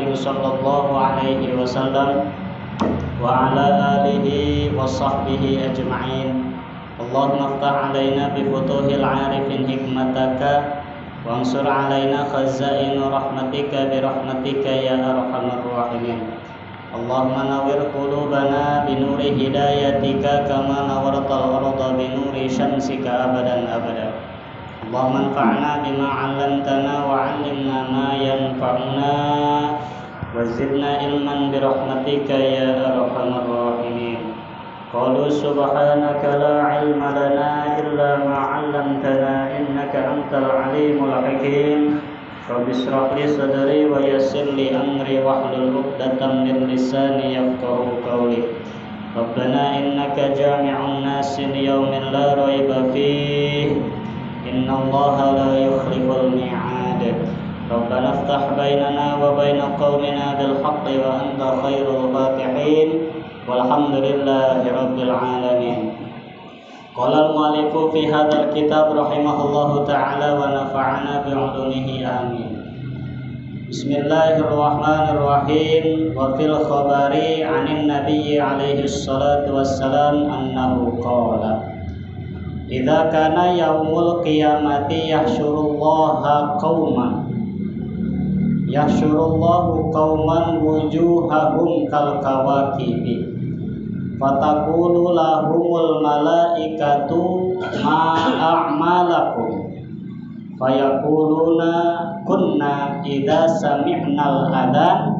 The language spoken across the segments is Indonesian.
Muhammadin sallallahu alaihi wasallam wa ala alihi wa sahbihi ajma'in. Allahumma aftah alaina bi futuhil arifin hikmataka wansur alaina khazain rahmatika bi rahmatika ya arhamar rahimin. Allahumma nawwir qulubana bi nuri hidayatika kama nawwartal arda bi nuri syamsika abadan abada. Allahumma anfa'na bima 'allamtana wa 'allimna ma yanfa'una wa zidna ilman bi rahmatika ya arhamar rahimin. Qalu subhanaka la 'ilma lana illa ma 'allamtana innaka antal 'alimul hakim. Rabbi shrah li sadri wa yassir li amri wahlul 'uqdatam min lisani yafqahu qawli. Rabbana innaka jami'un nasi li yaumin la raiba fihi innallaha la yukhliful mi'ad. Rabbana iftah bainana wa baina qaumina bil haqqi wa anta khairul fatihin walhamdulillahi rabbil alamin. Qala al-mu'allifu fi hadzal kitab rahimahullahu ta'ala wa nafa'ana bi 'ulumihi amin. Bismillahirrahmanirrahim. Wa fil khabari 'anin nabiyyi alaihi salatu wassalam annahu qala idza kana yaumul qiyamati yahsyurullahu qauman wujuhahum kal kawakibi fatakulu lahumul malaikatu ma a'malakum fayakuluna kunna idza sami'nal adhan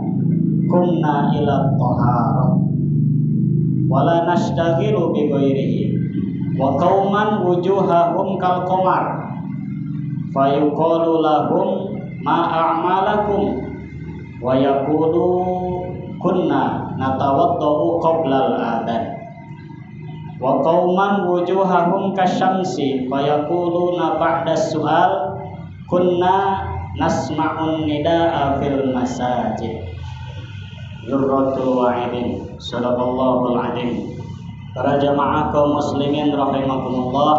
kunna ila thahara wala nashtaghilu bi ghairihi wa qauman wujuhahum kal qamar fayuqalu lahum ma a'malakum wa yaqulu kunna natawaddau qabla al-adhan wa qauman wujuhahum kasyamsi fayaquluna ba'da su'al kunna nasma'un nidaa fil masajid. Yurratul wa'idin sadaqallahul azim. Para jamaah kaum muslimin rahimakumullah,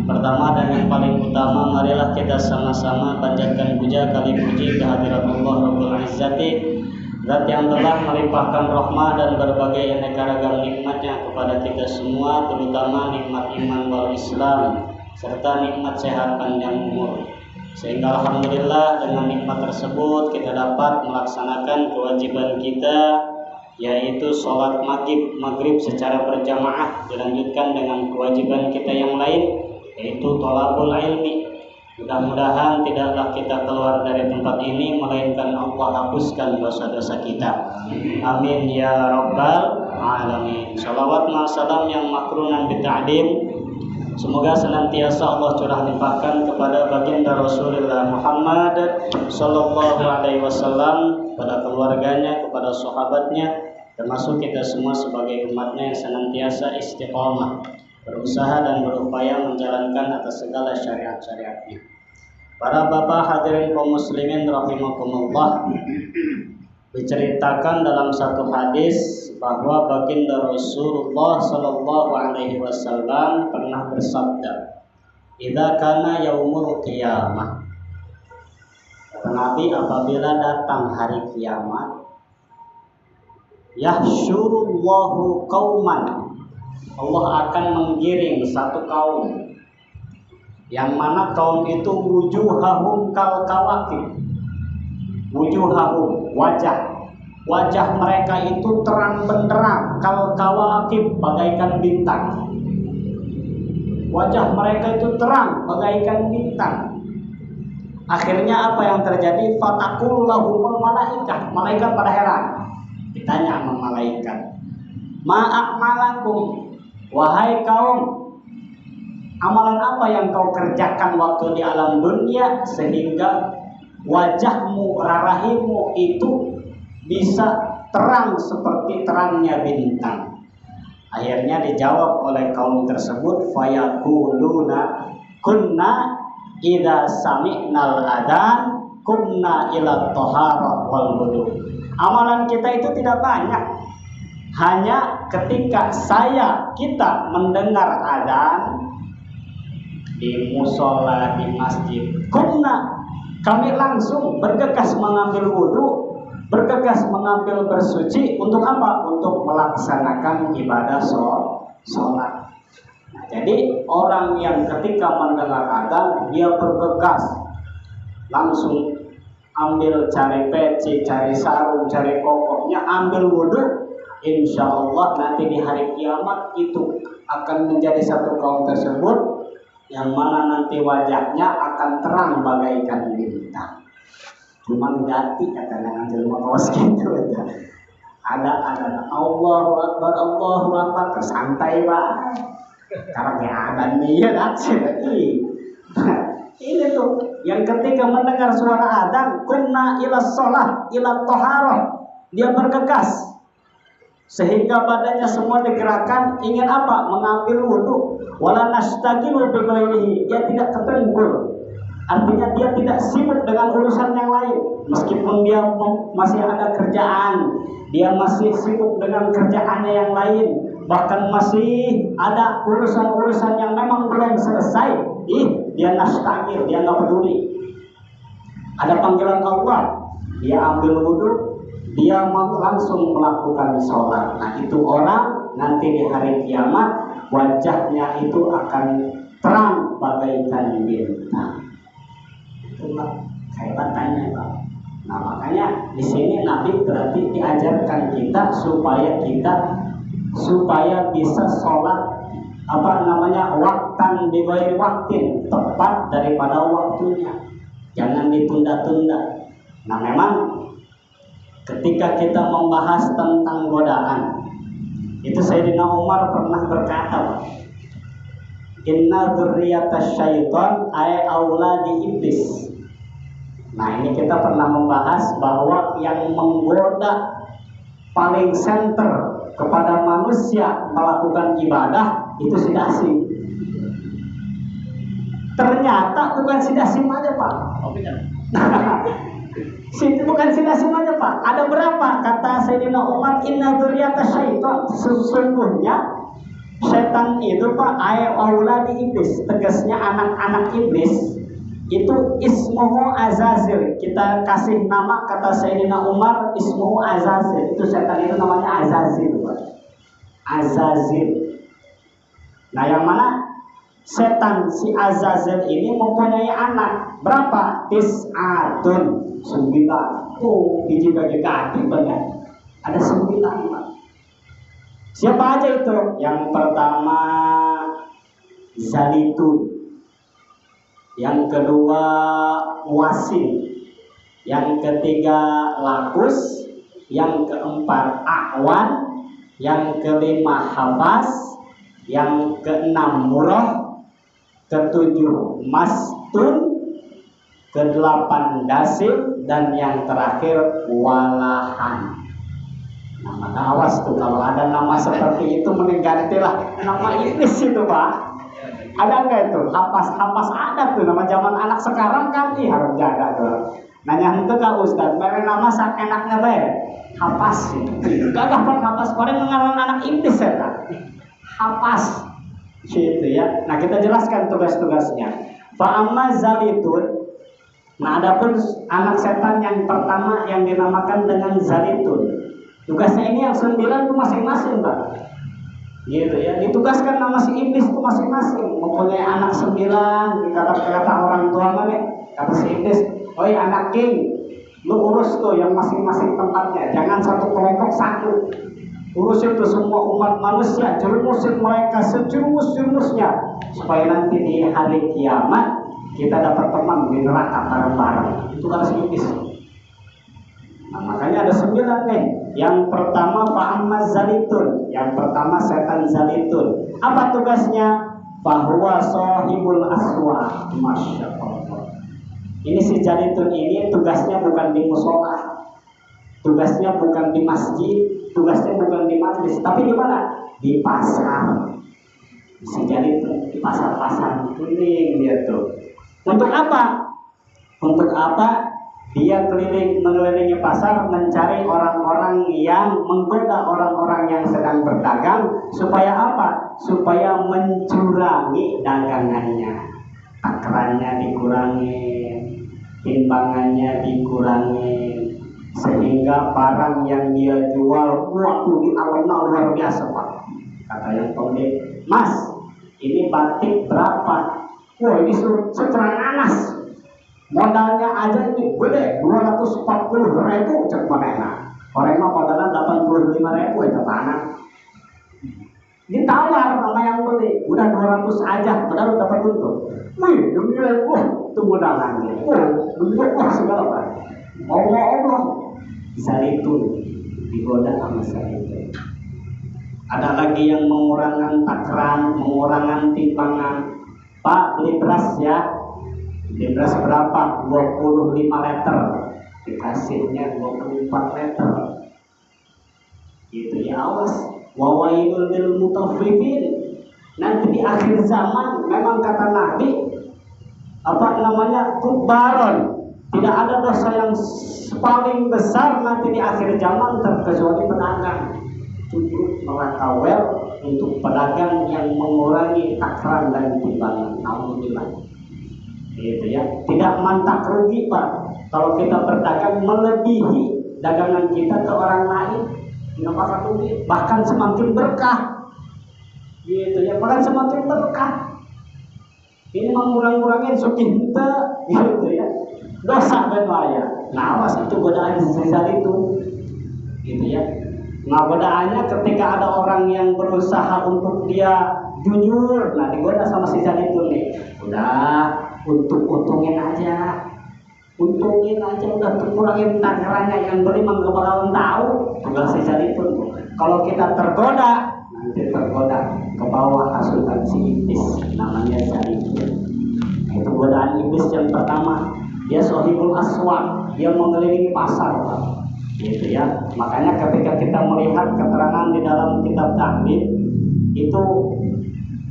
pertama dan yang paling utama, marilah kita sama-sama panjatkan puja kali puji kehadirat Allah Rabbul Izzati, Zat yang telah melimpahkan rahmah dan berbagai aneka ragam nikmatnya kepada kita semua, terutama nikmat iman wal Islam serta nikmat sehat panjang umur. Sehingga alhamdulillah dengan nikmat tersebut kita dapat melaksanakan kewajiban kita, yaitu sholat maghrib secara berjamaah, dilanjutkan dengan kewajiban kita yang lain, yaitu thalabul ilmi. Mudah-mudahan tidaklah kita keluar dari tempat ini melainkan Allah hapuskan dosa-dosa kita. Amin ya rabbal alamin. Salawat wa salam yang makrunan bita'dim semoga senantiasa Allah curah limpahkan kepada baginda Rasulullah Muhammad sallallahu alaihi wasallam, kepada keluarganya, kepada sahabatnya, termasuk kita semua sebagai umatnya yang senantiasa istiqomah, berusaha dan berupaya menjalankan atas segala syariat-syariatnya. Para bapak hadirin kaum muslimin rahimakumullah, diceritakan dalam satu hadis bahwa baginda Rasulullah sallallahu alaihi wasallam pernah bersabda, "Idza kana yaumul qiyamah." Kata Nabi, apabila datang hari kiamat, yahsyurullahu qauman, Allah akan menggiring satu kaum, yang mana kaum itu wujuhahum kal kawakib. Wujuhahum, wajah mereka itu terang benderang, kal kawakib, bagaikan bintang. Wajah mereka itu terang bagaikan bintang. Akhirnya apa yang terjadi? Fatakul lahumul malaikat. Malaikat pada heran, ditanya sama malaikat, ma'akmalakum, wahai kaum, amalan apa yang kau kerjakan waktu di alam dunia sehingga wajahmu, rarahimu itu bisa terang seperti terangnya bintang? Akhirnya dijawab oleh kaum tersebut, fayaquluna kunna idza sami'nal adhan kunna ila thahara wal wudu. Amalan kita itu tidak banyak, hanya ketika kita mendengar adzan di musola, di masjid, kunna, kami langsung bergegas mengambil wudu, bergegas mengambil bersuci untuk apa? Untuk melaksanakan ibadah sholat. Nah, jadi orang yang ketika mendengar adzan dia bergegas langsung ambil cari peci, cari sarung, cari kokoknya, ambil wudhu. Insya Allah nanti di hari kiamat itu akan menjadi satu kaum tersebut yang mana nanti wajahnya akan terang bagaikan bintang. Cuma ganti katanya anjel kaos gitu aja. Ada Allahu Akbar tersantai Pak. Karena kayak ada nih ya ini tuh yang ketika mendengar suara adzan kunna ila shalah ila thaharah, dia bergegas sehingga badannya semua digerakkan ingin apa? Mengambil wudhu. Wala nastaqilu bi ghairihi, dia tidak tertenggul. Artinya dia tidak sibuk dengan urusan yang lain. Meskipun dia masih ada kerjaan, dia masih sibuk dengan kerjaannya yang lain. Bahkan masih ada urusan-urusan yang memang belum selesai. Dia nastagil, dia nggak peduli. Ada panggilan Allah, dia ambil wudhu, dia langsung melakukan sholat. Nah itu orang nanti di hari kiamat wajahnya itu akan terang bagaikan bintang. Itulah hebatnya Pak. Nah makanya di sini Nabi berarti diajarkan kita supaya bisa sholat waktan di ghairi waktin, tepat daripada waktunya, jangan ditunda-tunda. Nah memang ketika kita membahas tentang godaan itu Sayyidina Umar pernah berkata, inna dzurriyatash syaitan ay auladi iblis. Nah ini kita pernah membahas bahwa yang menggoda paling center kepada manusia melakukan ibadah itu sidasim. Ternyata bukan sidasim aja Pak. Bukan sidasim aja Pak. Ada berapa? Kata Sayyidina Umar, inna dzurriyatash syaitan, sesungguhnya setan itu Pak ay auladi iblis, tegasnya anak-anak iblis. Itu ismuhu Azazil. Kita kasih nama, kata Sayyidina Umar, ismuhu Azazil. Itu setan itu namanya Azazil Pak. Azazil. Nah yang mana setan si Azazil ini mempunyai anak berapa? Tis'atun, 9. Biji bagi banyak. Ada 9 Pak. Siapa aja itu? Yang pertama Zalitun, yang kedua Wasin, yang ketiga Lakus, yang keempat Awan, yang kelima Habas, yang keenam Murrah, ketujuh Mastun, kedelapan Dasim, dan yang terakhir Walahan. Nah maka awas tuh kalau ada nama seperti itu mending gantilah nama iblis itu Pak. Ada nggak itu? Hapas ada tuh nama zaman anak sekarang kan harus jaga tuh. Nanya itu kak Ustadz, beri nama sak enaknya baik. Hapas itu. Gak gampang hapas. Orang mengarang anak iblis ya kan? Hapas. Gitu ya. Nah kita jelaskan tugas-tugasnya. Fa'amma Zalitun. Nah adapun anak setan yang pertama yang dinamakan dengan Zalitun. Tugasnya ini yang 9 itu masing-masing Pak. Gitu ya, ditugaskan nama si iblis itu masing-masing. Mempunyai anak 9, kata orang tua mana? Kata si iblis, oi anak king, lu urus tuh yang masing-masing tempatnya. Jangan satu kelompok satu. Urus itu semua umat manusia, jerumusin mereka sejerumus-jerumusnya, supaya nanti di hari kiamat kita dapat teman di neraka bareng-bareng. Itu kata si iblis. Nah, makanya ada 9 nih. Yang pertama fa'amma Zalitun. Yang pertama setan Zalitun. Apa tugasnya? Bahwa sahibul aswa. Masya Allah. Ini si Zalitun ini tugasnya bukan di musola, tugasnya bukan di masjid, tugasnya bukan di majlis, tapi di mana? Di pasar. Si Zalitun di pasar-pasar keliling dia tuh. Untuk apa? Untuk apa? Dia mengelilingi pasar mencari orang-orang yang menggoda orang-orang yang sedang berdagang. Supaya apa? Supaya mencurangi dagangannya. Takarannya dikurangin, timbangannya dikurangin, Sehingga barang yang dia jual waktu di alam luar biasa Pak. Kata yang pemilik, Mas, ini batik berapa? Wah, ini seteran nanas. Modalnya aja ini gede, 240.000 cek mana. Orang mah modalnya 85.000 itu mana? Ditawar sama yang beli, udah 200 aja, padahal dapat untung. Wih, demi Allah, itu modalannya. Demi Allah segala Pak. Allah. Zaitun digoda sama zaitun. Ada lagi yang mengurangkan takaran, mengurangkan timbangan. Pak, beli beras ya. Beli beras berapa? 25 liter. Dikasihnya 24 liter. Gitu ya, awas. Wawailul lil mutaffifin. Nanti di akhir zaman memang kata Nabi kubaron. Tidak ada dosa yang paling besar nanti di akhir zaman terkecuali pedagang. Cukup melakawel untuk pedagang yang mengurangi takaran dan timbangan. Alhamdulillah. Gitu ya. Tidak mantak rugi Pak. Kalau kita berdagang melebihi dagangan kita ke orang lain, nggak bakal rugi. Bahkan semakin berkah. Gitu ya. Bahkan semakin berkah. Ini mengurang-urangin sukinta, gitu ya. Dosa berbahaya. Nah, awas itu godaan zizal itu, gitu ya. Nah, godaannya ketika ada orang yang berusaha untuk dia jujur, nah digoda sama zizal itu nih. Udah, untungin aja, udah kurangin takarannya, yang beli mah gak bakalan tahu. Tugas zizal itu. Kalau kita tergoda, nanti tergoda ke bawah hasutan si iblis, namanya zaitun. Itu godaan iblis yang pertama. Dia sohibul aswaq, dia mengelilingi pasar, gitu ya. Makanya ketika kita melihat keterangan di dalam kitab tahlil itu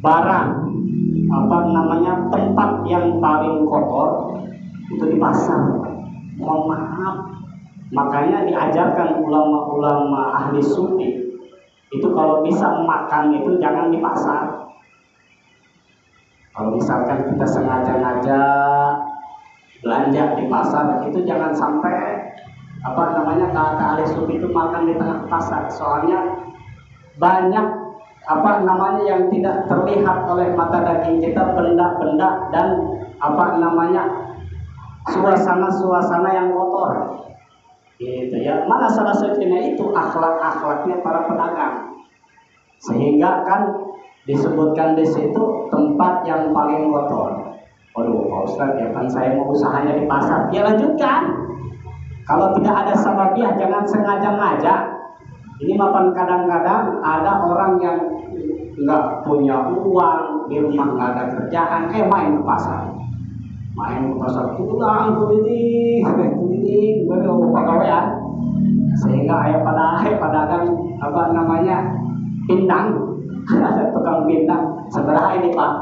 barang tempat yang paling kotor itu di pasar. Mohon maaf. Makanya diajarkan ulama-ulama ahli sufi itu kalau bisa makan itu jangan di pasar. Kalau misalkan kita sengaja belanja di pasar itu jangan sampai kata ahli sufi itu makan di tengah pasar. Soalnya banyak yang tidak terlihat oleh mata daging kita, benda-benda dan suasana-suasana yang kotor. Gitu ya. Mana salah satunya itu akhlak-akhlaknya para pedagang. Sehingga kan disebutkan di situ tempat yang paling kotor. Waduh, Pak Ustadz, ya kan saya mau usahanya di pasar. Ya lanjutkan. Kalau tidak ada sababiah, jangan sengaja ngajak. Ini mapan kadang-kadang ada orang yang nggak punya uang, di rumah nggak ada kerjaan, main ke pasar. Pulang, keliling, pegawaian. Sehingga pedagang pindang, ada tukang pindang. Seberapa ini Pak?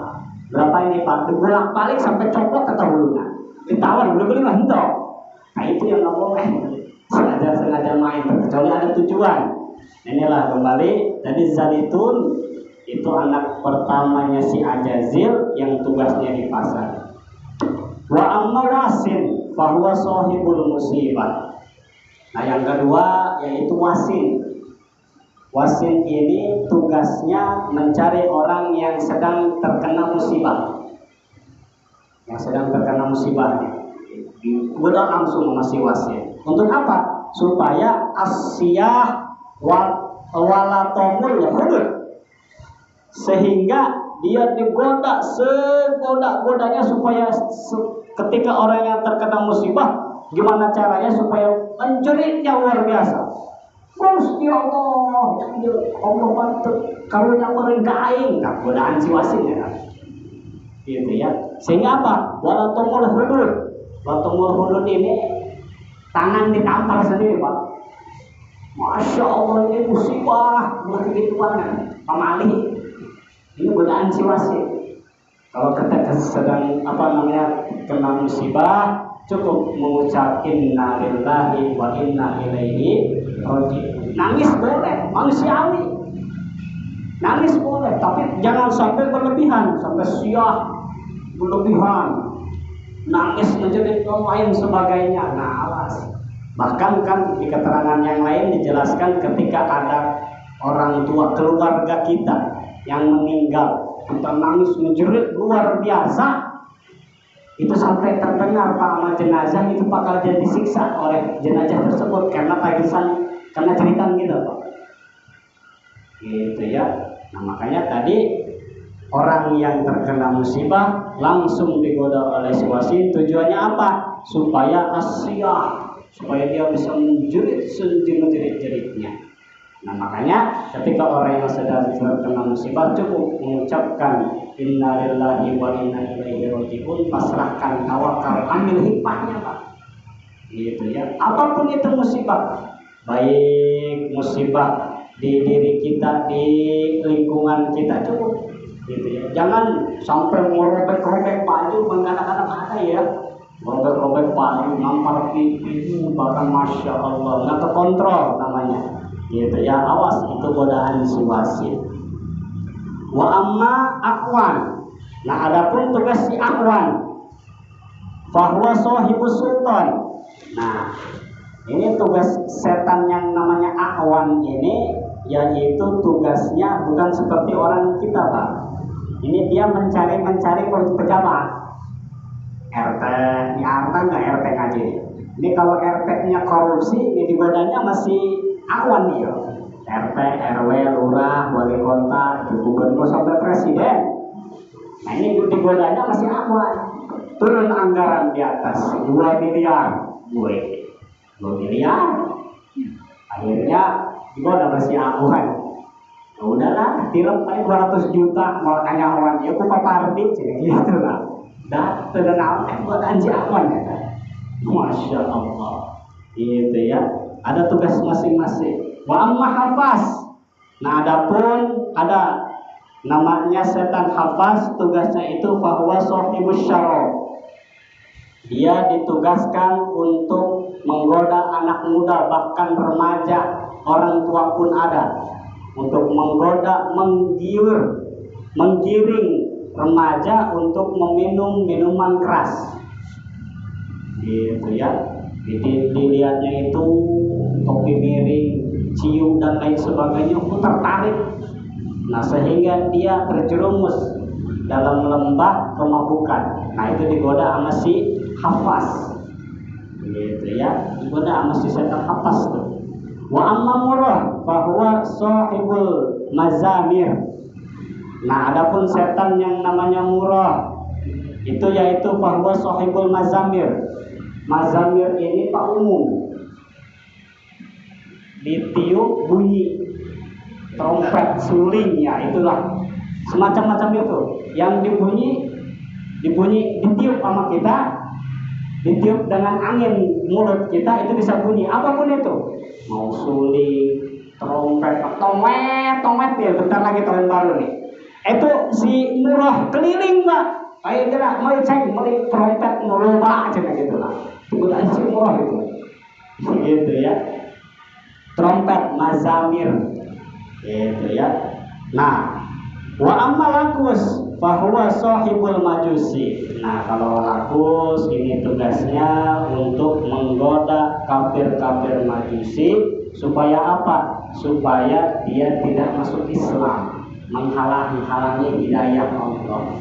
Berapa ini Pak? Bolak-balik sampai copot ke hulunya. Ditawar, beli hentok. Nah itu yang nggak boleh. Sengaja main, kecuali ada tujuan. Inilah kembali. Jadi zaitun itu anak pertamanya si Ajazil yang tugasnya di pasar. Wa amma wasin fahuwa sahibul musibah. Nah yang kedua yaitu wasin. Wasin ini tugasnya mencari orang yang sedang terkena musibah. Yang sedang terkena musibahnya. Udah langsung sama si wasin. Untuk apa? Supaya asyah walatomul hudud. Sehingga dia digoda segoda-godanya supaya ketika orang yang terkena musibah, gimana caranya supaya menjeritnya luar biasa. Gusti Allah bantu kalau nyamurin kain, tak godaan si wasin ya kan? Gitu ya. Sehingga apa? Walatumul hudud ini tangan ditampar sendiri Pak. Masya Allah ini musibah, begitu banget. Pamali. Ini godaan si wasin. Kalau kita sedang kena musibah, cukup mengucap inna lillahi wa inna ilaihi raji'un. Nangis boleh, manusiawi. Nangis boleh, tapi jangan sampai berlebihan, sampai siah berlebihan. Nangis menjadi lain sebagainya. Nah, awas. Bahkan kan di keterangan yang lain dijelaskan ketika ada orang tua keluarga kita yang meninggal, kita nangis menjerit luar biasa, itu sampai terdengar Pak sama jenazah itu bakal jadi disiksa oleh jenazah tersebut karena tangisan, karena cerita gitu Pak. Gitu ya. Nah makanya tadi orang yang terkena musibah langsung digoda oleh situasi, tujuannya apa? Supaya asyah, supaya dia bisa menjerit sejerit-jeritnya. Nah makanya ketika orang yang sedang terkena musibah cukup mengucapkan innalillahi wa inna ilaihi raji'un, pasrahkan, tawakal, ambil hikmahnya Pak. Gitu ya. Apapun itu musibah, baik musibah di diri kita, di lingkungan kita, cukup gitu ya. Jangan sampai merobek-robek baju, kadang-kadang ada ya, robek-robek baju, nampar pipi, bahkan masya Allah, nggak terkontrol namanya. Gitu ya, awas itu godaan si wasit. Wa amma akwan. Nah, adapun tugas si akwan, fahuwa sahibus sultan. Nah, ini tugas setan yang namanya akwan ini, yaitu tugasnya bukan seperti orang kita Pak. Ini dia mencari pejabat. RT, ini RT nggak RT aja. Ini kalau RT-nya korupsi, ini digodanya masih awan nih, RT, RW, lurah, wali kota, gubernur sampai presiden. Nah ini digodanya masih awan. Turun anggaran di atas 2 miliar, 2 miliar. Akhirnya digoda masih awan. Ya udahlah, film paling 200 juta mau tanya awan, ya aku papardi, jadi gitu lah. Dah, terkenal godaan si awan ya. Masya Allah, gitu ya. Ada tugas masing-masing. Wa amma hafaz. Nah, adapun ada namanya setan hafaz, tugasnya itu fahuwa sahibus syarab. Dia ditugaskan untuk menggoda anak muda, bahkan remaja, orang tua pun ada, untuk menggoda, menggiring remaja untuk meminum minuman keras. Gitu ya. Dilihatnya itu topi miring, cium dan lain sebagainya, tertarik. Nah sehingga dia terjerumus dalam lembah kemabukan. Nah itu digoda sama si hafaz. Gitu ya, digoda sama si setan hafaz tuh. Wa amma murah bahwa sahibul mazamir. Nah adapun setan yang namanya murah itu yaitu bahwa sahibul mazamir. Mazamir ini Pak umum, ditiup bunyi trompet, suling, ya itulah semacam-macam itu yang ditiup sama kita, ditiup dengan angin mulut kita, itu bisa bunyi apapun itu, mau suling, trompet, tomet ya, bentar lagi tahun baru nih, itu si murah keliling Pak. Ayo kita mau cek, mau trompet, mau lomba aja gitu lah. Kebetulan si murah gitu ya. Trompet mazamir, gitu ya. Nah, wa amma lakus fahuwa sahibul majusi. Nah, kalau lakus ini tugasnya untuk menggoda kafir-kafir majusi supaya apa? Supaya dia tidak masuk Islam, menghalangi hidayah Allah.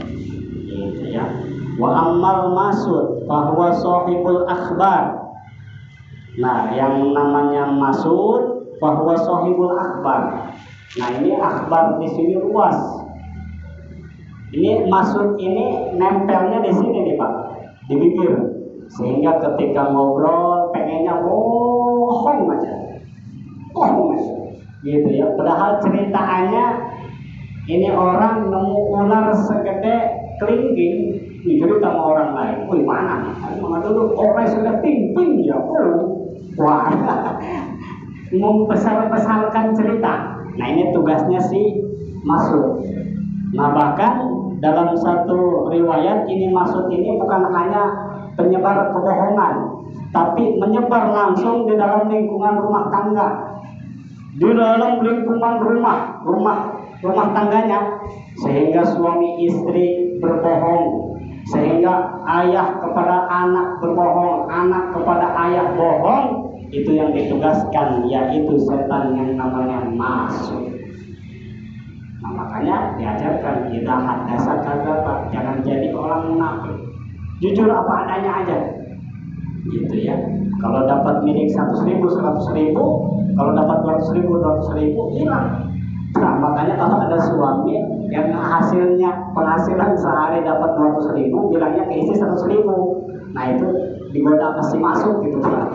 Gitu ya. Wa ammal masud bahwa sahibul akhbar. Nah yang namanya masud bahwa sahibul akhbar. Nah ini akhbar di sini luas. Ini masud ini nempelnya di sini nih Pak, di bibir, sehingga ketika ngobrol pengennya bohong aja, gitu ya. Padahal ceritaannya ini orang nemu ular segede kelingking, jadi sama orang lain. Wih mana? Mana dulu orang sudah ping ya, wah, mau besar-besarkan cerita. Nah ini tugasnya si masud. Nah bahkan dalam satu riwayat ini masud ini bukan hanya penyebar kebohongan, tapi menyebar langsung di dalam lingkungan rumah tangga, di dalam lingkungan rumah tangganya, sehingga suami istri berbohong, sehingga ayah kepada anak berbohong, anak kepada ayah bohong, itu yang ditugaskan, yaitu setan yang namanya masuk. Nah makanya diajarkan kita hadasa kadzdzaba, jangan jadi orang munafik, jujur apa adanya aja, gitu ya. Kalau dapat milik 100.000, 100.000, kalau dapat 200.000, 200.000 hilang. Nah makanya kalau ada suami yang hasilnya penghasilan sehari dapat 200.000, bilangnya ke istri 100.000, nah itu digoda pasti masuk gitu kan.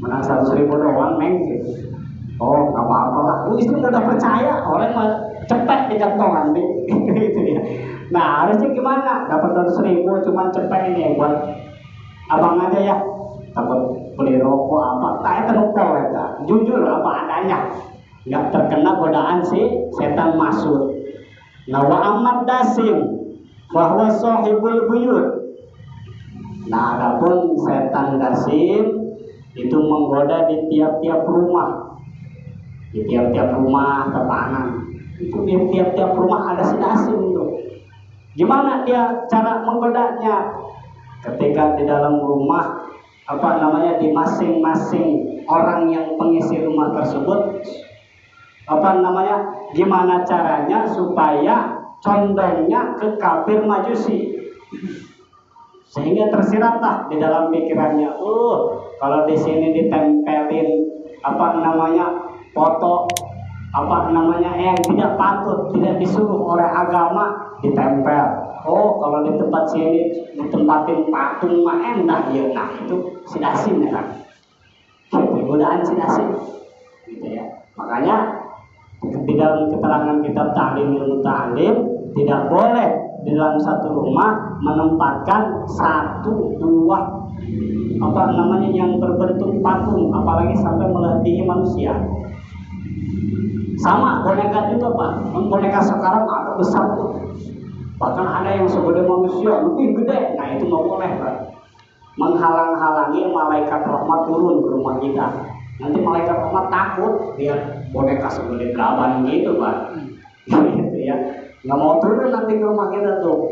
Menang 100.000 doang neng gitu. Oh nggak apa-apa lah, istri udah percaya, orang mah cepet di kantongan gitu ya. Nah harusnya gimana? Dapat 200.000 cuman cepet ini buat abang aja ya, takut beli rokok apa, kayak terukol ya, jujur apa adanya, nggak terkena godaan si setan masuk. Nah wa amad dasim bahwa sahibul buyut. Nah adapun setan dasim itu menggoda di tiap-tiap rumah, di tiap-tiap rumah tapanan. Itu di tiap-tiap rumah ada si dasim itu. Gimana dia cara menggodanya? Ketika di dalam rumah, apa namanya, di masing-masing orang yang pengisi rumah tersebut, apa namanya, gimana caranya supaya condongnya ke kafir majusi, sehingga tersiratlah di dalam pikirannya, kalau di sini ditempelin apa namanya foto apa namanya yang tidak patut, tidak disuruh oleh agama ditempel. Kalau di tempat sini ditempatin patung mah enak ya. Nah itu si dasim ya kan, godaan si dasim gitu ya. Makanya di dalam keterangan kitab Ta'lim Ilmu Ta'lim, tidak boleh di dalam satu rumah menempatkan 1, 2 apa namanya yang berbentuk patung, apalagi sampai melebihi manusia. Sama boneka juga Pak, boneka sekarang ada besar tuh, bahkan ada yang segede manusia, lebih gede. Nah itu nggak boleh Pak, menghalang-halangi malaikat rahmat turun ke rumah kita. Nanti malaikat rahmat takut dia boneka segede gaban gitu Pak, gitu ya, nggak mau turun nanti ke rumah kita tuh,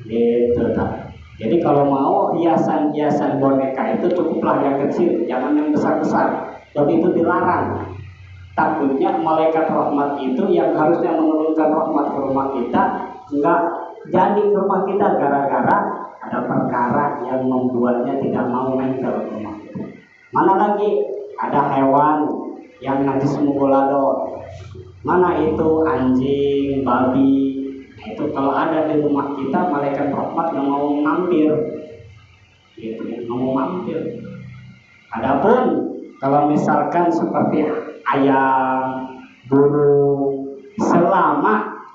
gitu tak. Jadi kalau mau hiasan-hiasan boneka itu cukuplah yang kecil, jangan yang besar-besar, dan itu dilarang. Takutnya malaikat rahmat itu yang harusnya menurunkan rahmat ke rumah kita nggak jadi ke rumah kita gara-gara ada perkara yang membuatnya tidak mau nempel ke rumah kita. Mana lagi ada hewan yang najis mugolado, mana itu anjing, babi. Nah, itu kalau ada di rumah kita, malaikat rahmat nggak mau mampir, gitu ya, nggak mau mampir. Adapun kalau misalkan seperti ayam, burung, selama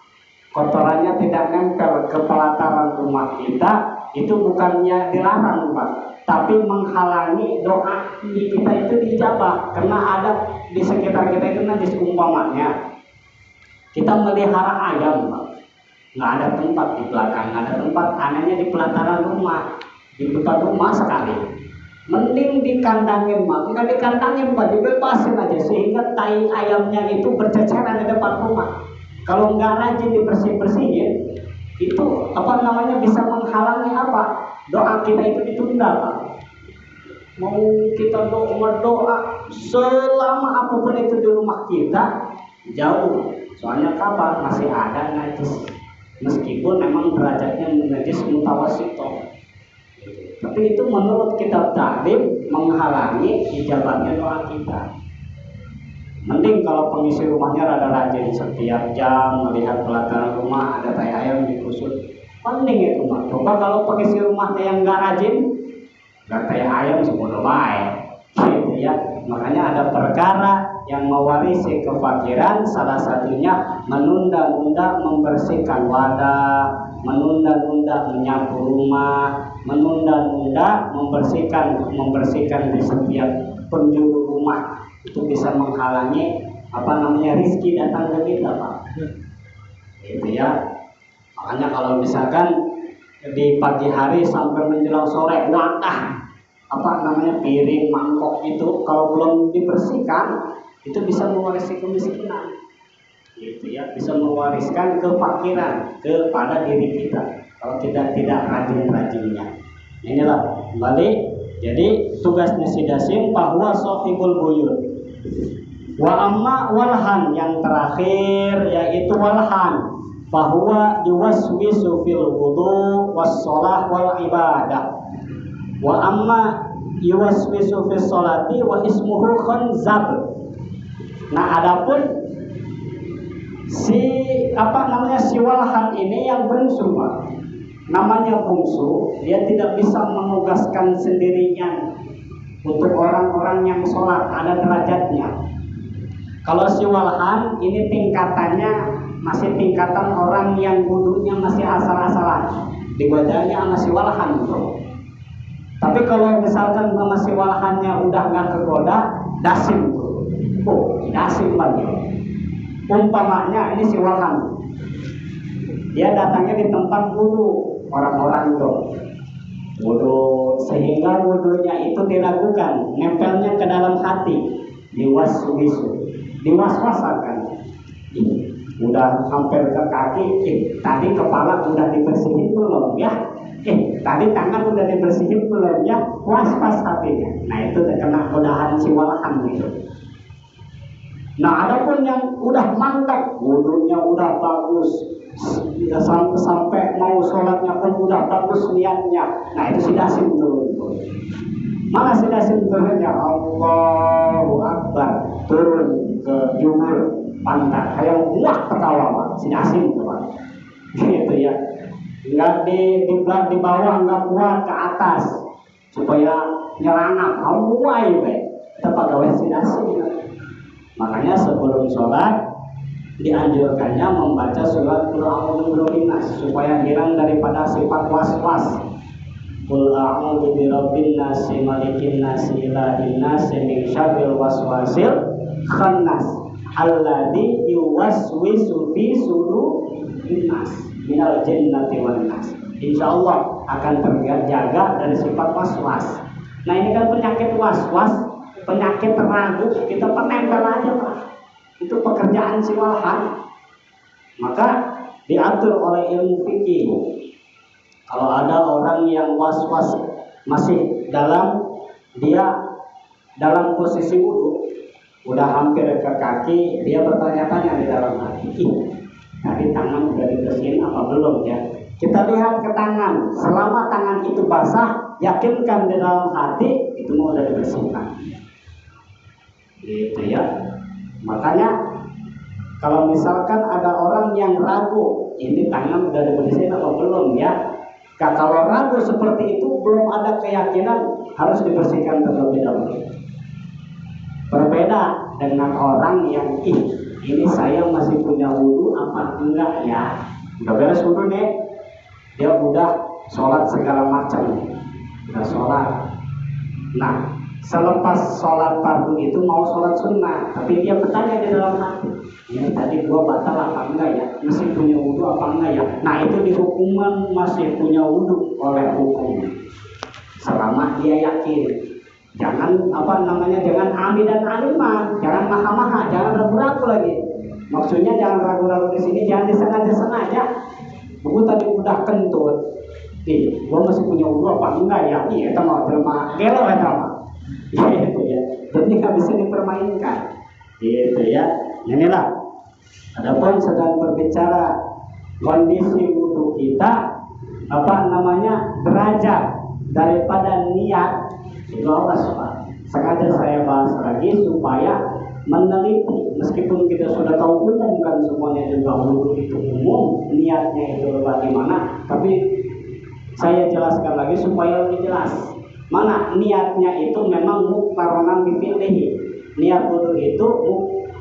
kotorannya tidak nempel ke pelataran rumah kita, itu bukannya dilarang Pak, tapi menghalangi doa kita itu dijabah. Karena ada di sekitar kita itu najis. Umpamanya kita melihara ayam Pak, nggak ada tempat di belakang, nggak ada tempat, anehnya di pelataran rumah, di depan rumah sekali. Mending dikandangin Pak, nggak dikandangin Pak, dibebasin aja sehingga tai ayamnya itu berceceran di depan rumah. Kalau nggak rajin dibersih-bersihin, itu apa namanya bisa menghalangi apa? Doa kita itu ditunda Pak. Mau kita doa selama apapun itu di rumah kita jauh. Soalnya kapan masih ada najis, meskipun memang derajatnya najis mutawasito. Tapi itu menurut kitab Ta'lim menghalangi ijabahnya doa kita. Mending kalau pengisi rumahnya rada rajin, setiap jam melihat pelataran rumah ada tai ayam dikusut, mending itu Pak. Coba kalau pengisi rumahnya yang nggak rajin, nggak tai ayam semuanya baik, gitu ya. Makanya ada perkara yang mewarisi kefakiran, salah satunya menunda-nunda membersihkan wadah, menunda-nunda menyapu rumah, menunda-nunda membersihkan di setiap penjuru rumah. Itu bisa menghalangi apa namanya rizki datang ke kita Pak, gitu ya. Makanya kalau misalkan di pagi hari sampai menjelang sore wadah apa namanya piring mangkok itu kalau belum dibersihkan, itu bisa mewarisi kemiskinan, gitu ya, bisa mewariskan kefakiran kepada diri kita kalau tidak rajin-rajinnya. Inilah kembali Jadi tugasnya si dasim bahwa sahibul buyut. Wa amma walhan yang terakhir yaitu walhan bahwa yuwaswisu fil wudu was shalah wal ibadah. Wa amma yuwaswisu fis sholati wa ismuhu khanzab. Nah, adapun si si walhan ini yang bungsu, namanya bungsu, dia tidak bisa menugaskan sendirian untuk orang-orang yang sholat, ada derajatnya. Kalau si walhan ini tingkatannya masih tingkatan orang yang wudunya masih asal-asalan, digodanya sama si walhan bro. Tapi kalau misalkan sama si walhannya udah nggak kegoda, dasim bro. Oh, dasim banget. Umpamanya ini si walhan, dia datangnya di tempat wudu orang-orang itu wudu, sehingga wudunya itu dilakukan nempelnya ke dalam hati, diwaswasakan. Udah hampir ke kaki, tadi kepala udah dibersihin belum ya? Tadi tangan udah dibersihin belum ya? Was-was hatinya. Nah, itu terkena godahan si walhan gitu. Nah, adapun yang udah mantap, wudunya udah bagus, sampai mau sholatnya pun udah bagus niatnya. Nah, itu si dasim turun. Mana si dasim turunnya? Allahu Akbar, turun ke jumur pantat, kayak wah ketawa si dasim turun. Gitu ya. Nggak di bawah, nggak kuat ke atas supaya nyerangap. Kamu mulai kita pegawai si dasim. Makanya sebelum sholat dianjurkannya membaca surat Qul a'udzu birabbinas supaya hilang daripada sifat was-was. Qul a'udzu birabbin nas, malikin nas, ilahin nas, min syarril waswasil khannas alladzi yuwaswisu fi sudurin nas minal jinnati wan nas. Insyaallah akan terjaga dari sifat was-was. Nah, ini kan penyakit was-was, penyakit ragu, kita penempel aja Pak. Itu pekerjaan si walhan. Maka diatur oleh ilmu fikih. Kalau ada orang yang was-was masih dia dalam posisi wudu, udah hampir ke kaki, dia bertanya-tanya di dalam hati, tadi tangan udah dibersihin apa belum ya? Kita lihat ke tangan, selama tangan itu basah, yakinkan di dalam hati itu mau udah dibersihkan. Gitu ya. Makanya kalau misalkan ada orang yang ragu, ini tangan udah dibersihin apa belum ya? Kalau ragu seperti itu, belum ada keyakinan, harus dibersihkan terlebih dahulu. Berbeda dengan orang yang ini saya masih punya wudu apa enggak ya? Udah beres wudu nih, dia udah sholat segala macam, udah sholat. Nah, selepas sholat fardu itu mau sholat sunnah, tapi dia bertanya di dalam hati, ini tadi gua batal apa enggak ya? Masih punya wudu apa enggak ya? Nah, itu dihukuman masih punya wudu oleh hukum. Selama dia yakin, jangan jangan ambil dan aliman, jangan maha-maha, jangan ragu-ragu lagi. Maksudnya jangan ragu-ragu di sini, jangan disengaja-sengaja. Gua tadi udah kentut, gua masih punya wudu apa enggak ya? Iya, itu mau terima gelo ya gitu ya. Jadi nggak bisa dipermainkan. Gitu ya. Inilah. Adapun sedang berbicara kondisi wudu kita, derajat daripada niat itu Allah Pak. Sengaja saya bahas lagi supaya meneliti, meskipun kita sudah tahu umum kan semuanya juga wudu itu umum, niatnya itu bagaimana, tapi saya jelaskan lagi supaya lebih jelas. Mana niatnya itu memang muqtaronan bi fi'lihi. Niat wudu itu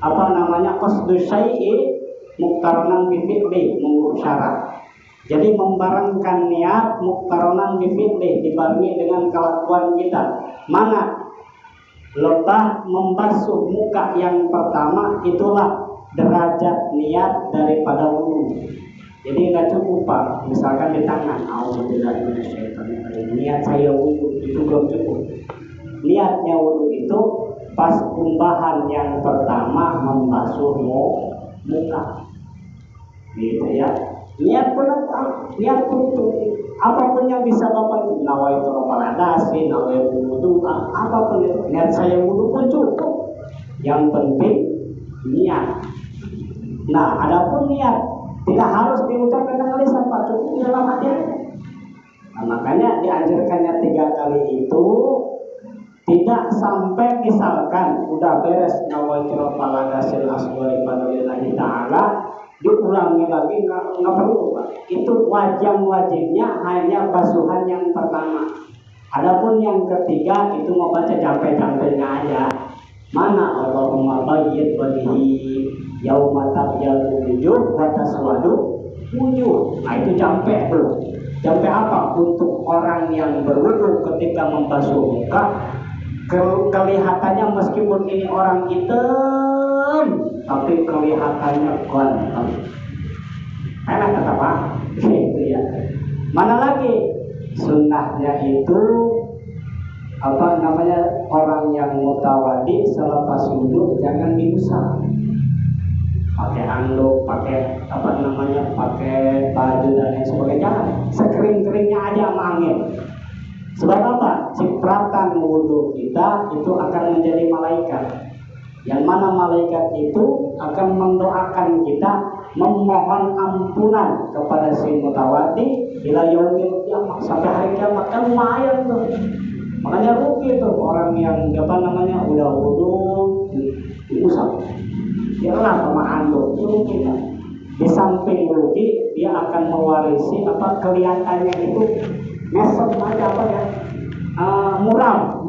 qasdu syai'i muqtaronan bi fi'li, mengurus syarat. Jadi membarengkan niat muqtaronan bi fi'li, dibarengi dengan kelakuan kita. Mana lebah membasuh muka yang pertama, itulah derajat niat daripada wudu. Jadi nggak cukup Pak, misalkan di tangan, niat saya wudu itu belum cukup. Niatnya wudu itu pas umbahan yang pertama membasuh muka, gitu ya. Niat pun apa? Niat pun itu apapun yang bisa Bapak itu, nawaitu romaladasi, nawaitu wudu, apapun itu, niat saya wudu pun cukup. Yang penting niat. Nah, adapun niat tidak harus diucapkan dengan lisan, Pak, cukup di dalam hati aja. Nah, makanya dianjurkannya 3 kali itu tidak sampai misalkan udah beres nawaitu romaladasil asghari fadlillahi ta'ala diulangi lagi, nggak perlu, Pak. Itu wajibnya hanya basuhan yang pertama. Adapun yang ketiga itu mau baca jampe-jampenya aja. Mana Allahumma bayyid wajhi yauma tabyadu wujuh wa taswadu wujuh. Nah, itu jampe tuh. Jampe apa? Untuk orang yang berwudu ketika membasuh muka, kelihatannya meskipun ini orang hitam tapi kelihatannya ganteng. Enak kata Pak. Gitu ya. Mana lagi? Sunnahnya itu apa namanya, orang yang mutawadi selepas wudu jangan diusap. Pakai anduk, pakai apa namanya, pakai baju dan lain sebagainya. Sekering-keringnya aja sama angin. Sebab apa? Cipratan wudu kita itu akan menjadi malaikat. Yang mana malaikat itu akan mendoakan kita, memohon ampunan kepada si mutawadi ila yaumil qiyamah, sampai hari kiamat. Kan lumayan tuh. Makanya rugi tuh orang yang apa namanya udah wudu diusap. Dia lah sama anduk, rugi kan. Di samping rugi, dia akan mewarisi apa kelihatannya itu mesem aja apa ya, muram,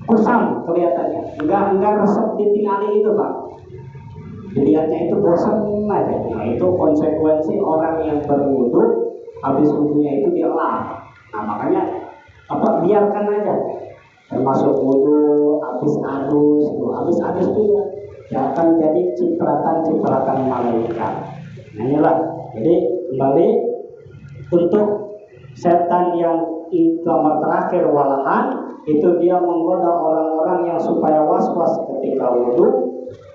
kusam kelihatannya, enggak resep ditinggali itu, Pak. Dilihatnya itu bosan aja. Nah, itu konsekuensi orang yang berwudu, habis wudunya itu dia lap. Nah, makanya apa, biarkan aja. Termasuk wudu, habis adus juga. Ya akan jadi cipratan malaikat. Nah, inilah. Jadi kembali untuk setan yang nomor terakhir walahan, itu dia menggoda orang-orang yang supaya was-was ketika wudu,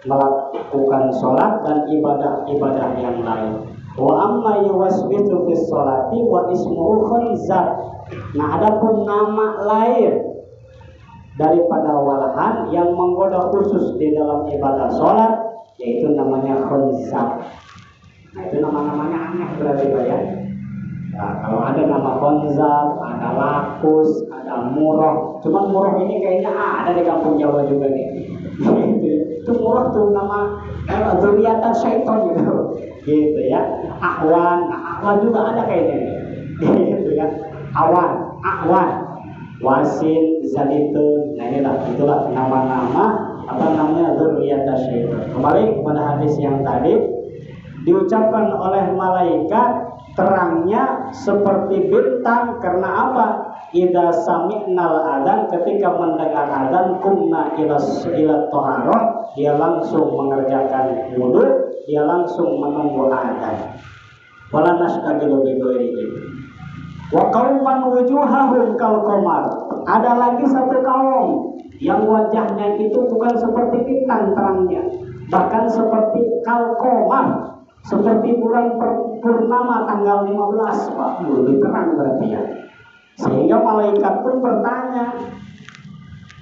melakukan sholat dan ibadah-ibadah yang lain. Wa amma yuwaswisu fis sholati wa ismuhu khanzab. Nah, adapun nama lain daripada walahan yang menggoda khusus di dalam ibadah sholat, yaitu namanya khanzab. Nah, itu nama-namanya aneh berarti, Pak ya. Nah, kalau ada nama khanzab, ada lakus, ada murah. Cuman murah ini kayaknya ada di kampung Jawa juga nih. Itu murah tuh nama zuriatan syaitan gitu ya. Awan, awan juga ada kayaknya gitu ya. Awan, wasin, zalitun. Nah, itulah nama-nama apa namanya zuriatan syaitan. Kembali kepada hadis yang tadi, diucapkan oleh malaikat terangnya seperti bintang. Karena apa? Idza sami'nal adzan, ketika mendengar adzan, kumna ila thaharah, dia langsung mengerjakan wudu, dia langsung menunggu adzan. Wala nashtagilu bi ghairihi. Wa qauman wujuhahum kal qamar. Ada lagi satu kaum yang wajahnya itu bukan seperti bintang terangnya, bahkan seperti kal qamar, seperti bulan purnama tanggal 15, Pak. Lebih terang berarti ya. Sehingga malaikat pun bertanya,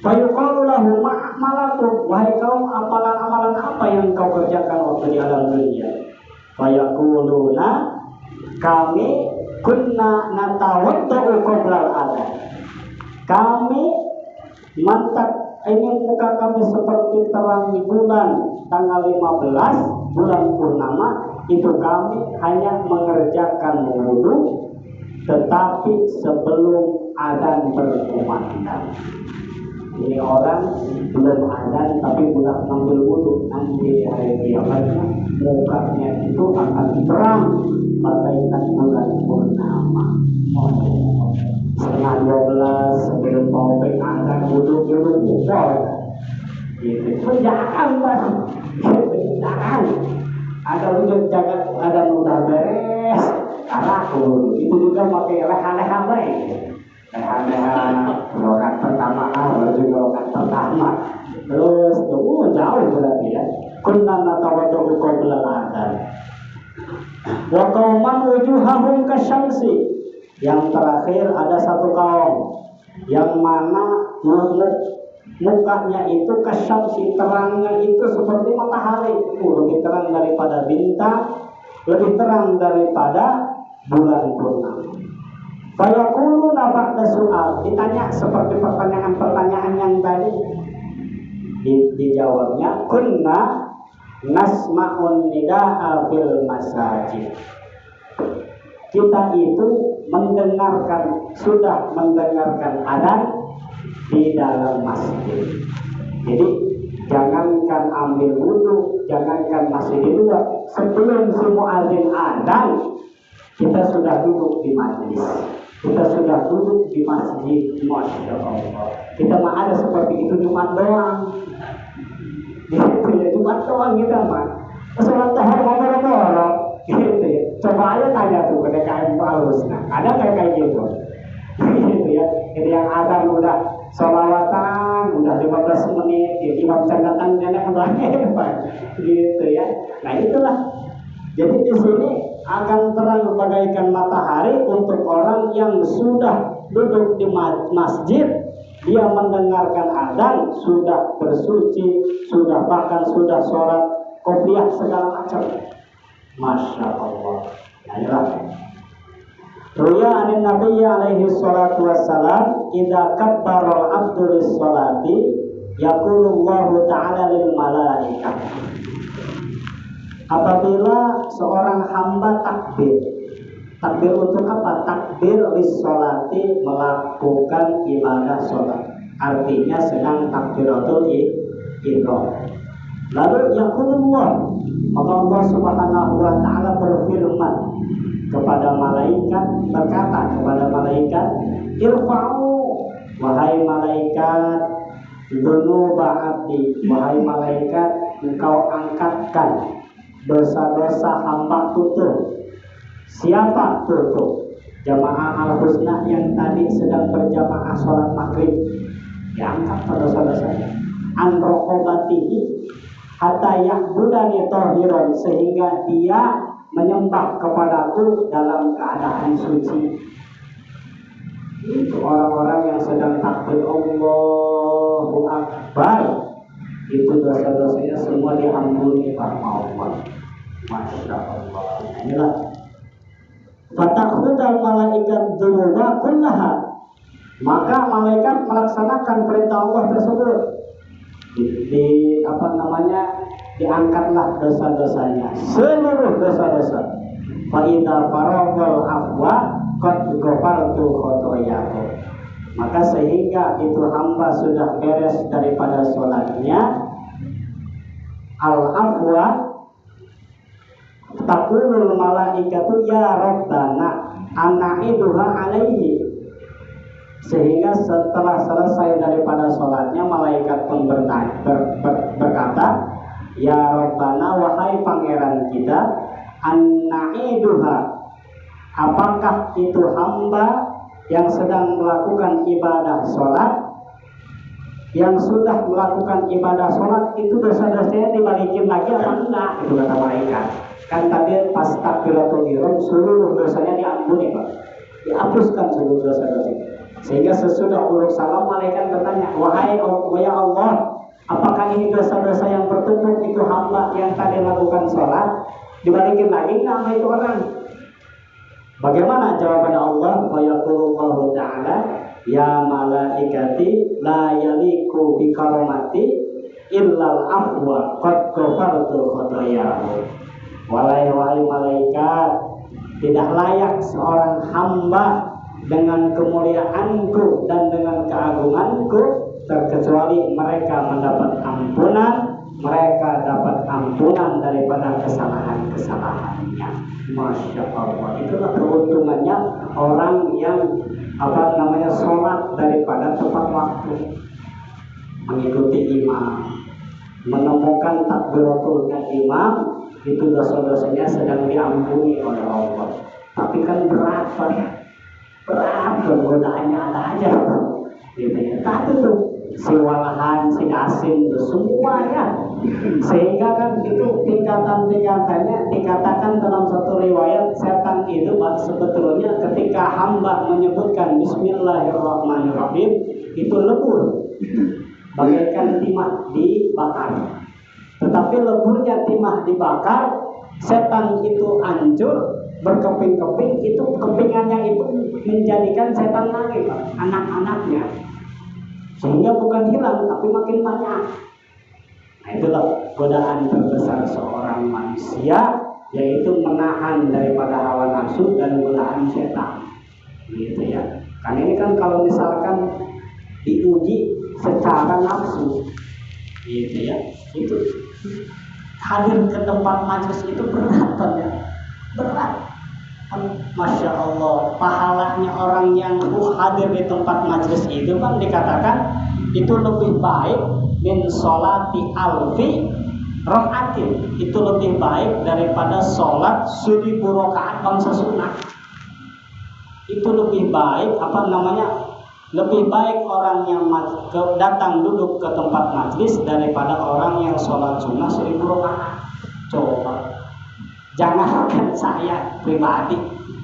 fayuqalu lahu ma'amalakum, wahai kaum, amalan-amalan apa yang kau kerjakan waktu di alam dunia? Fayaquluna, kami kunna natawaddau qoblal adzan. Kami mantap, ini muka kami seperti terang bulan tanggal 15 bulan purnama, itu kami hanya mengerjakan wudu tetapi sebelum adzan berkumandang. Ini orang belum adzan tapi sudah mengambil wudu, nanti di hari kiamat mukanya itu akan terang bagaikan bulan purnama. Setengah 12 sebelum mau adzan wudu muka gitu. Jangan, Pak. Jangan. Ada wujud jangan, ada udah beres. Aku itu juga pakai leha-leha baik. Leha-leha rokat pertama, lalu juga rokat pertama. Terus jauh berarti ya. Kunna natawaddau qabla adzan. Wa qauman wujuhahum kasyamsi. Yang terakhir ada satu kaum yang mana mukanya itu kasyamsi, terangnya itu seperti matahari, lebih terang daripada bintang, lebih terang daripada bulan purnama. Fayaquluna ba'da su'al, ditanya seperti pertanyaan-pertanyaan yang tadi. Dijawabnya kunna nasma'un nida'a fil masajid. Kita itu sudah mendengarkan adzan di dalam masjid. Jadi jangankan ambil wudu, jangankan masih di luar, sebelum si muadzin adzan kita sudah duduk di majlis, kita sudah duduk di masjid. Masya Allah, kita mah ada seperti itu Jumat doang. Gitu ya, Jumat doang kita mah. Sholat tahar ngomong-ngomong, gitu ya. Coba aja tanya tuh ke DKM Palus, nah ada kayak gitu. Gitu ya, jadi yang adzan udah sholawatan, udah 15 menit, ya imam catatan nenek banyak, gitu ya. Nah itulah. Jadi di sini akan terang bagaikan matahari untuk orang yang sudah duduk di masjid, dia mendengarkan adzan, sudah bersuci, sudah bahkan sudah sholat qobliyah segala macam. Masya Allah. Nah inilah. Ruya anin Nabi alaihi salatu wassalam, idza kabbara al-abdu lis-salati yaqulullahu ta'ala lil malaikah. Apabila seorang hamba takbir untuk apa? Takbir lis-salati, melakukan ibadah sholat. Artinya sedang takbiratul ihram. Lalu yaqulullah, maka Allah Subhanahu wa ta'ala berfirman kepada malaikat, berkata kepada malaikat, irfa'u, wahai malaikat, dzunuba abdi, wahai malaikat, engkau angkatkan dosa-dosa hamba tutup. Siapa tutup? Jamaah al-husna yang tadi sedang berjamaah sholat maghrib, diangkat dosa-dosanya. An raqabatihi hatta ya'budani tahiran, sehingga dia menyembah kepadaku dalam keadaan suci. Itu orang-orang yang sedang takbir Allahu Akbar, itu dosa-dosanya semua diampuni sama Allah. Masya Allah. Inilah fatakhudal malaikat dzunuba kullaha, maka malaikat melaksanakan perintah Allah tersebut. Diangkatlah dosa-dosanya, seluruh dosa-dosa. Fa idza faraghal afwa qad ghafartu khotoyahu, maka sehingga itu hamba sudah beres daripada sholatnya, al-afwa taqulul malaikatu ya rabbana ana'iduha alaihi, sehingga setelah selesai daripada sholatnya malaikat pun berkata, ya rabbana, wahai pangeran kita, ana'iduha, apakah itu hamba yang sedang melakukan ibadah sholat, yang sudah melakukan ibadah sholat itu dosa-dosanya dibalikin lagi apa enggak? Itu kata malaikat. Kan tadi pas takbiratul ihram seluruh dosanya diampuni Pak, dihapuskan seluruh dosa-dosanya. Sehingga sesudah urut salam malaikat bertanya, wahai ya Allah, apakah ini dosa-dosa yang bertumpuk itu hamba yang tadi melakukan sholat dibalikin lagi nama itu orang? Bagaimana jawaban Allah? Wa yaqulullahu ta'ala, ya malaikati la yaliku bi karamati illal afwa qad ghafartu khotoyahu. Wahai malaikat, tidak layak seorang hamba dengan kemuliaanku dan dengan keagunganku terkecuali mereka mendapat ampunan, mereka dapat ampunan daripada kesalahan-kesalahannya. Masya Allah. Itulah keuntungannya orang yang sholat daripada tepat waktu, mengikuti imam, menemukan takbiratul imam, itu dosa-dosanya sedang diampuni oleh Allah. Tapi kan berat godaannya ada aja, gitu ya. Tapi tuh si walahan, si asin, semuanya, sehingga kan itu tingkatan setan dikatakan dalam satu riwayat, setan itu sebetulnya ketika hamba menyebutkan Bismillahirrahmanirrahim itu lebur bagaikan timah dibakar. Tetapi leburnya timah dibakar, setan itu hancur berkeping-keping, itu kepingannya itu menjadikan setan lagi, anak-anaknya, sehingga bukan hilang tapi makin banyak. Nah, itulah godaan terbesar seorang manusia, yaitu menahan daripada hawa nafsu dan godaan setan, gitu ya. Karena ini kan kalau misalkan diuji secara nafsu, gitu ya, itu hadir ke tempat majelis itu berat ya, berat. Masya Allah, pahalanya orang yang hadir di tempat majelis itu kan dikatakan itu lebih baik min sholati alfi rakaatin, itu lebih baik daripada sholat 1000 rakaat bangsa sunnah. Itu lebih baik lebih baik orang yang datang duduk ke tempat majlis daripada orang yang sholat sunnah 1000 rakaat. Coba, jangankan saya pribadi,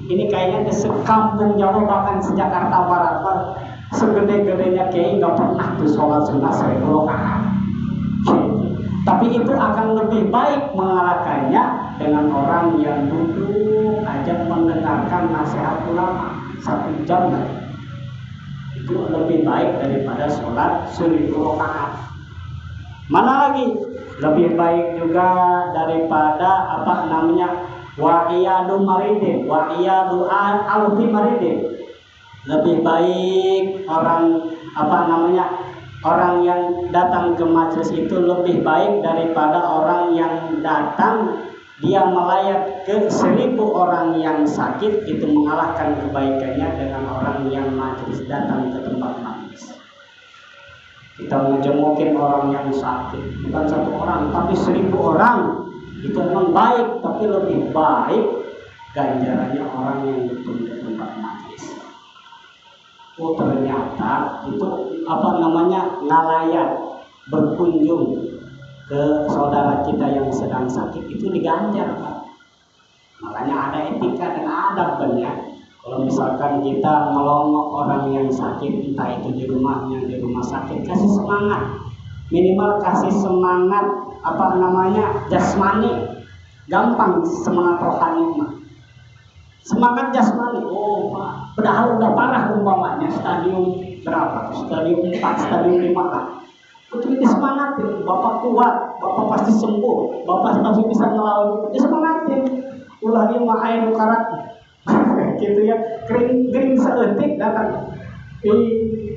ini kayaknya di sekampung Jawa bahkan sejakarta Barat, segede-gedenya kiai nggak pernah tuh sholat sunnah 1000 rakaat. Tapi itu akan lebih baik mengalahkannya dengan orang yang duduk aja mendengarkan nasihat ulama 1 jam. Itu lebih baik daripada sholat 1000 rakaat. Mana lagi lebih baik juga daripada wa'iyadu maridin, wa'iyadu alfi maridin. Lebih baik orang yang datang ke majelis itu lebih baik daripada orang yang datang dia melayat ke 1000 orang yang sakit, itu mengalahkan kebaikannya dengan orang yang majelis datang ke tempat majelis. Kita menjemukin orang yang sakit, bukan 1 orang tapi 1000 orang, itu memang baik, tapi lebih baik ganjarannya orang yang datang ke tempat majelis. Oh, ternyata itu ngalayat, berkunjung ke saudara kita yang sedang sakit itu diganjar, Pak. Makanya ada etika dan adab banyak. Kalau misalkan kita melongok orang yang sakit, entah itu di rumahnya, di rumah sakit, kasih semangat, minimal kasih semangat jasmani. Gampang semangat rohani mah. Semangat jasmani, oh Pak, padahal udah parah umpamanya stadium berapa? Stadium 4, stadium 5 lah. Itu disemangatin, Bapak kuat, Bapak pasti sembuh, Bapak pasti bisa ngelawan. Disemangatin, ulah dia mah air karat, gitu ya, gering seetik datang.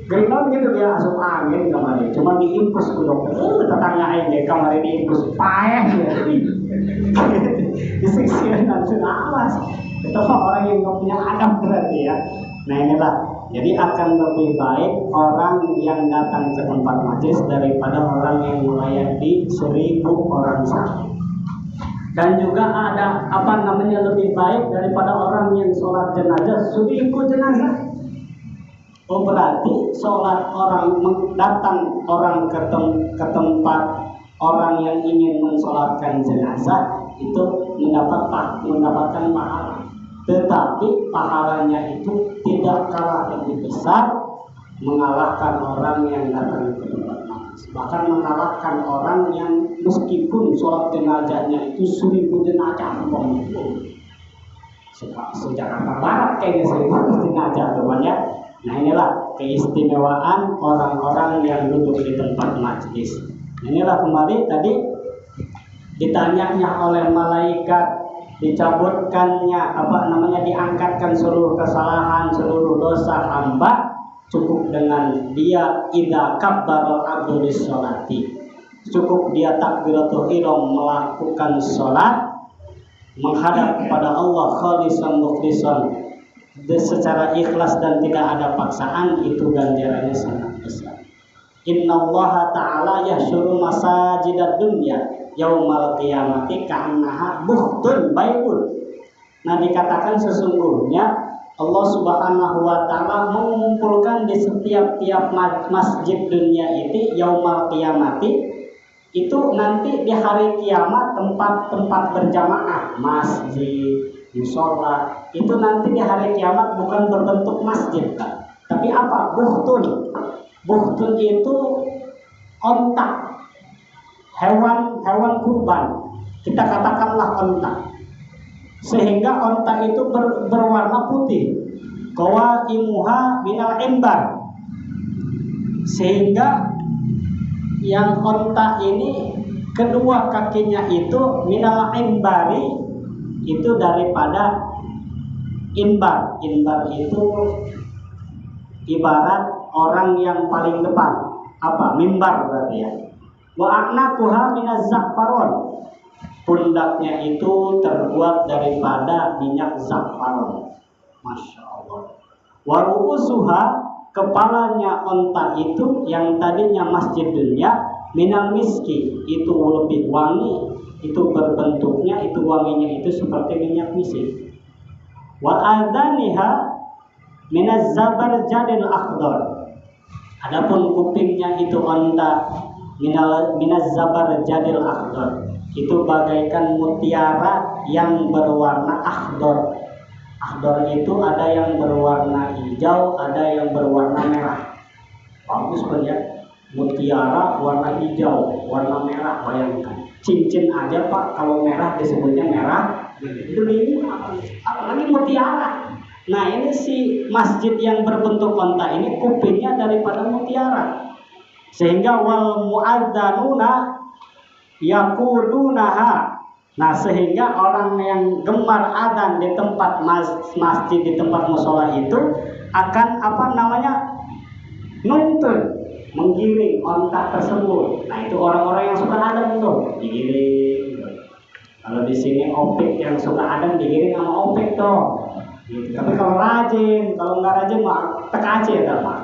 Gerinon gitu dia asup angin kemarin, cuma diimpus ke dokter. Tetangga aja kemarin diimpus, payah ya. Disiksian langsung awas. Itu orang yang nggak punya adab berarti ya. Nah inilah, jadi akan lebih baik orang yang datang ke tempat majelis daripada orang yang melayani 1000 orang sakit. Dan juga ada lebih baik daripada orang yang sholat jenazah 1000 jenazah. Oh, berarti sholat datang orang ke tempat orang yang ingin mensolatkan jenazah itu mendapatkan pahala. Tetapi pahalanya itu tidak kalah lebih besar mengalahkan orang yang datang ke tempat majelis. Bahkan mengalahkan orang yang meskipun sholat jenazahnya itu 1000 jenazah Jakarta Barat kayaknya 1000 jenazah banyak. Nah inilah keistimewaan orang-orang yang duduk di tempat majelis. Inilah kembali tadi ditanyanya oleh malaikat, dicabutkannya diangkatkan seluruh kesalahan, seluruh dosa hamba, cukup dengan dia idza kabbara abdu lis-sholati, cukup dia takbiratul ihram melakukan sholat menghadap kepada Allah khalisan mukhlisan secara ikhlas dan tidak ada paksaan, itu ganjarannya sangat besar. Innallaha ta'ala yahsyuru masajidad dunya yaumal qiyamati ka'annaha buhtun baibun. Nah, dikatakan sesungguhnya Allah Subhanahu wa taala mengumpulkan di setiap-tiap masjid dunia itu yaumal qiyamati Itu nanti di hari kiamat tempat-tempat berjamaah, masjid, musola, itu nanti di hari kiamat bukan berbentuk masjid, tapi apa? Buhtun. Buhtun itu onta, hewan kurban. Kita katakanlah onta. Sehingga onta itu berwarna putih. Qawaimuha minal imbar. Sehingga yang onta ini kedua kakinya itu minal imbari, itu daripada imbar. Imbar itu ibarat orang yang paling depan. Apa? Mimbar berarti ya. Wa a'naquha minaz za'faron. Pundaknya itu terbuat daripada minyak za'faron. Masya Allah. Wa ru'usuha, kepalanya onta itu yang tadinya masjid dunia minal miski, itu lebih wangi, itu berbentuknya, itu wanginya itu seperti minyak misk. Wa adaniha minaz zabarjadil akhdar. Adapun kupingnya itu onta minaz zabarjadil akhdar, itu bagaikan mutiara yang berwarna akhdar. Akhdar itu ada yang berwarna hijau, ada yang berwarna merah. Bagus kan ya? Mutiara warna hijau, warna merah, bayangkan. Cincin aja Pak, kalau merah disebutnya merah. Ini apalagi mutiara. Nah ini si masjid yang berbentuk onta ini kupingnya daripada mutiara. Sehingga wal mu'adzanuna yaqudunaha. Nah sehingga orang yang gemar adzan di tempat masjid, di tempat musola itu akan nuntun, menggiring onta tersebut. Nah itu orang-orang yang suka adzan tuh digiring. Kalau di sini opik yang suka adzan digiring sama opik tuh. Gitu. Tapi kalau rajin, kalau nggak rajin mah tek aja ya Pak.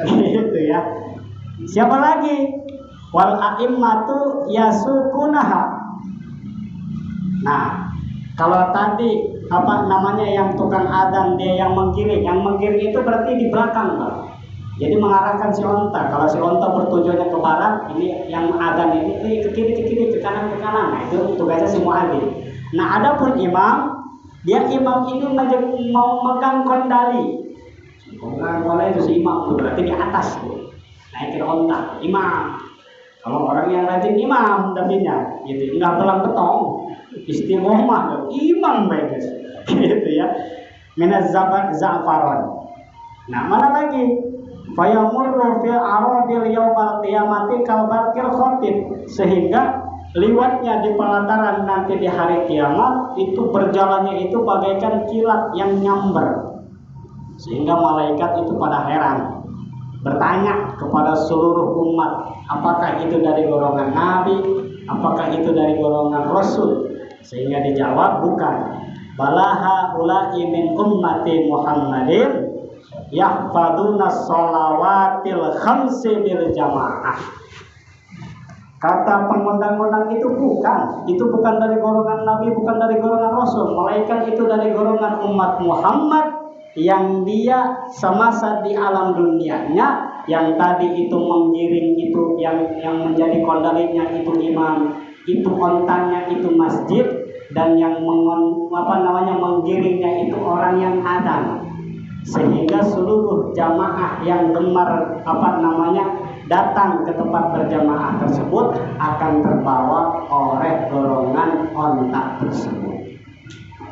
Gitu ya. Siapa lagi? Wal a'immatu yasukunaha. Nah, kalau tadi yang tukang adzan dia yang menggiring itu berarti di belakang Pak. Jadi mengarahkan si onta. Kalau si onta bertujuannya ke barat, ini yang adzan ini ke kiri, ke kanan. Nah, itu tugasnya si muadzin. Nah, adapun imam ini mau megang kondali. Kondali itu si imam itu berarti di atas tuh. Naikin onta, imam. Kalau orang yang rajin imam dapatnya, gitu, enggak belang betong. Istiqomah imam baik gitu ya. Minaz za'faron. Nah, mana lagi? Fayamurru fil aradil yaumal qiyamati kal barqil khatib. Sehingga liwatnya di pelataran nanti di hari kiamat itu berjalannya itu bagaikan kilat yang nyamber. Sehingga malaikat itu pada heran, bertanya kepada seluruh umat, apakah itu dari golongan nabi, apakah itu dari golongan rasul? Sehingga dijawab bukan. Balaha ulai min ummati Muhammadin yahfaduna sholawatil khamsi bil jamaah. Kata pengundang-undang itu bukan dari golongan nabi, bukan dari golongan rasul. Malaikat itu dari golongan umat Muhammad yang dia semasa di alam dunianya, yang tadi itu mengiring itu yang menjadi kondalinya itu imam, itu ontanya itu masjid, dan yang menggiringnya itu orang yang adzan. Sehingga seluruh jamaah yang gemar datang ke tempat berjamaah tersebut akan terbawa oleh dorongan onta tersebut.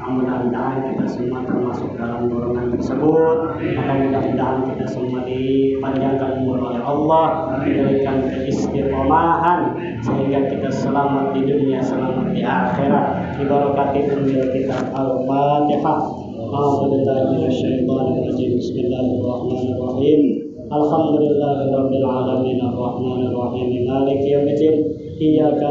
Mudah-mudahan kita semua termasuk dalam golongan tersebut. Mudah-mudahan kita semua dipanjangkan umur oleh Allah, diberikan keistiqomahan sehingga kita selamat di dunia, selamat di akhirat. Ibarakati umur kita Al-Fatihah. Bismillahirrahmanirrahim. Alhamdulillahirabbil alamin arrahmanirrahim maliki yaumiddin. Iyyaka